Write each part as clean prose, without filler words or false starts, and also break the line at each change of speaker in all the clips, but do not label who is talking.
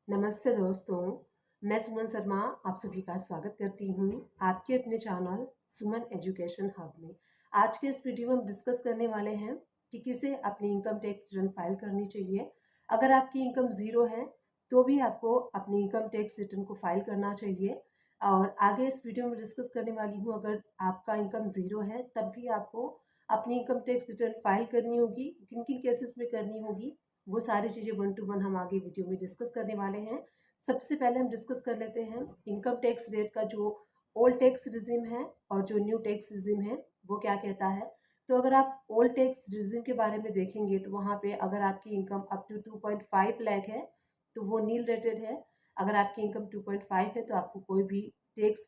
नमस्ते दोस्तों, मैं सुमन शर्मा आप सभी का स्वागत करती हूँ आपके अपने चैनल सुमन एजुकेशन हब में। आज के इस वीडियो में हम डिस्कस करने वाले हैं कि किसे अपनी इनकम टैक्स रिटर्न फाइल करनी चाहिए। अगर आपकी इनकम ज़ीरो है तो भी आपको अपनी इनकम टैक्स रिटर्न को फाइल करना चाहिए। और आगे इस वीडियो में डिस्कस करने वाली हूँ, अगर आपका इनकम ज़ीरो है तब भी आपको अपनी इनकम टैक्स रिटर्न फाइल करनी होगी, किन किन केसेस में करनी होगी, वो सारी चीज़ें वन टू वन हम आगे वीडियो में डिस्कस करने वाले हैं। सबसे पहले हम डिस्कस कर लेते हैं इनकम टैक्स रेट का, जो ओल्ड टैक्स रिजिम है और जो न्यू टैक्स रिजिम है वो क्या कहता है। तो अगर आप ओल्ड टैक्स रिजिम के बारे में देखेंगे तो वहाँ पे अगर आपकी इनकम अप टू 2.5 लाख है तो वो नील रेटेड है। अगर आपकी इनकम 2.5 है तो आपको कोई भी टैक्स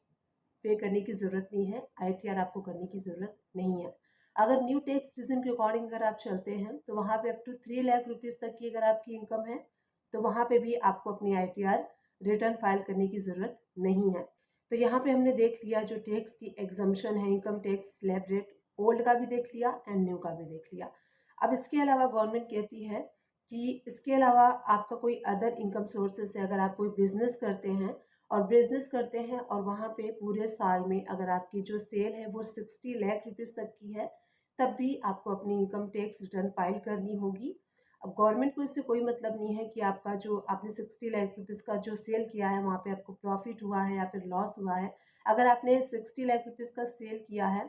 पे करने की ज़रूरत नहीं है, आईटीआर आपको करने की ज़रूरत नहीं है। अगर न्यू टैक्स रिजिम के अकॉर्डिंग अगर आप चलते हैं तो वहाँ पे अप टू 3 लाख रुपीज़ तक की अगर आपकी इनकम है तो वहाँ पे भी आपको अपनी आईटीआर रिटर्न फाइल करने की ज़रूरत नहीं है। तो यहाँ पे हमने देख लिया जो टैक्स की एग्जम्पशन है, income tax slab rate old का भी देख लिया एंड न्यू का भी देख लिया। अब इसके अलावा गवर्नमेंट कहती है कि इसके अलावा आपका कोई अदर इनकम सोर्सेस है, अगर आप कोई बिजनेस करते हैं और वहाँ पे पूरे साल में अगर आपकी जो सेल है वो 60 लाख रुपीज़ तक की है तब भी आपको अपनी इनकम टैक्स रिटर्न फाइल करनी होगी। अब गवर्नमेंट को इससे कोई मतलब नहीं है कि आपका जो आपने 60 लाख रुपीज़ का जो सेल किया है वहाँ पे आपको प्रॉफिट हुआ है या फिर लॉस हुआ है। अगर आपने 60 लाख रुपीज़ का सेल किया है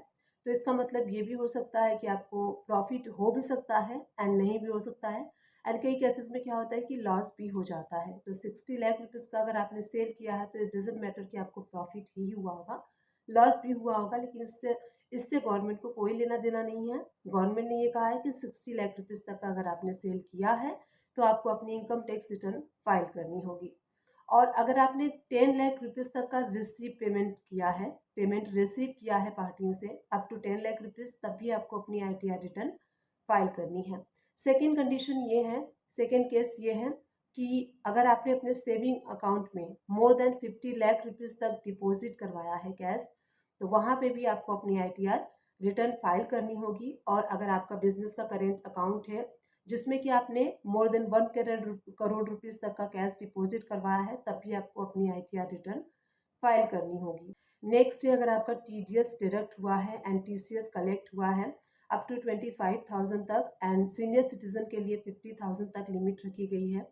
तो इसका मतलब ये भी हो सकता है कि आपको प्रॉफिट हो भी सकता है एंड नहीं भी हो सकता है। एंड कई केसेस में क्या होता है कि लॉस भी हो जाता है। तो 60 लाख रुपीज़ का अगर आपने सेल किया है तो इट डजंट मैटर कि आपको प्रॉफिट ही हुआ होगा, लॉस भी हुआ होगा, लेकिन इससे इससे गवर्नमेंट को कोई लेना देना नहीं है। गवर्नमेंट ने ये कहा है कि 60 लाख रुपीज़ तक का अगर आपने सेल किया है तो आपको अपनी इनकम टैक्स रिटर्न फाइल करनी होगी। और अगर आपने 10 लाख रुपीज़ तक का पेमेंट रिसीव किया है पार्टियों से अप टू 10 लाख रुपीज़, तब भी आपको अपनी आईटीआर रिटर्न फाइल करनी है। सेकेंड कंडीशन ये है, सेकेंड केस ये है कि अगर आपने अपने सेविंग अकाउंट में मोर देन 50 लाख रुपीज़ तक डिपॉजिट करवाया है कैश, तो वहाँ पे भी आपको अपनी आईटीआर रिटर्न फाइल करनी होगी। और अगर आपका बिजनेस का करेंट अकाउंट है जिसमें कि आपने मोर देन 1 करोड़ रुपीज़ तक का कैश डिपॉजिट करवाया है तब भी आपको अपनी आईटीआर रिटर्न फाइल करनी होगी। नेक्स्ट है, अगर आपका टीडीएस डिडक्ट हुआ है एंड टीसीएस कलेक्ट हुआ है अप टू 25,000 तक एंड सीनियर सिटीजन के लिए 50,000 तक लिमिट रखी गई है,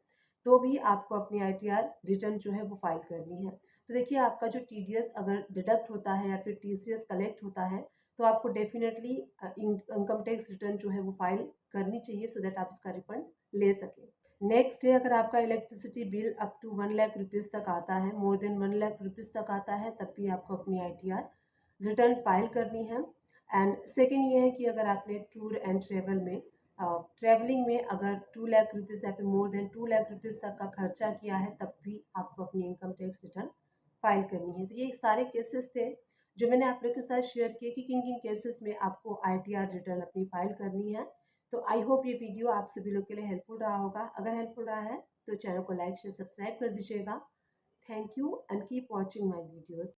तो भी आपको अपनी आईटीआर रिटर्न जो है वो फाइल करनी है। तो देखिए, आपका जो टीडीएस अगर डिडक्ट होता है या फिर टीसीएस कलेक्ट होता है तो आपको डेफिनेटली इनकम टैक्स रिटर्न जो है वो फाइल करनी चाहिए सो दैट आप इसका रिफंड ले सकें। नेक्स्ट है, अगर आपका electricity bill up to 1 lakh rupees तक आता है, मोर देन 1 लाख रुपीज़ तक आता है, तब भी आपको अपनी आईटीआर रिटर्न फाइल करनी है। एंड सेकेंड ये है कि अगर आपने टूर एंड ट्रेवल में ट्रैवलिंग में अगर 2 लाख रुपीज़ या फिर मोर देन 2 लाख रुपीज़ तक का खर्चा किया है तब भी आपको अपनी इनकम टैक्स रिटर्न फाइल करनी है। तो ये सारे केसेस थे जो मैंने आप लोग के साथ शेयर किए कि किन किन केसेस में आपको आईटीआर रिटर्न अपनी फाइल करनी है। तो आई होप ये वीडियो आप सभी लोग के लिए हेल्पफुल रहा होगा। अगर हेल्पफुल रहा है तो चैनल को लाइक शेयर सब्सक्राइब कर दीजिएगा। Thank you and keep watching my videos.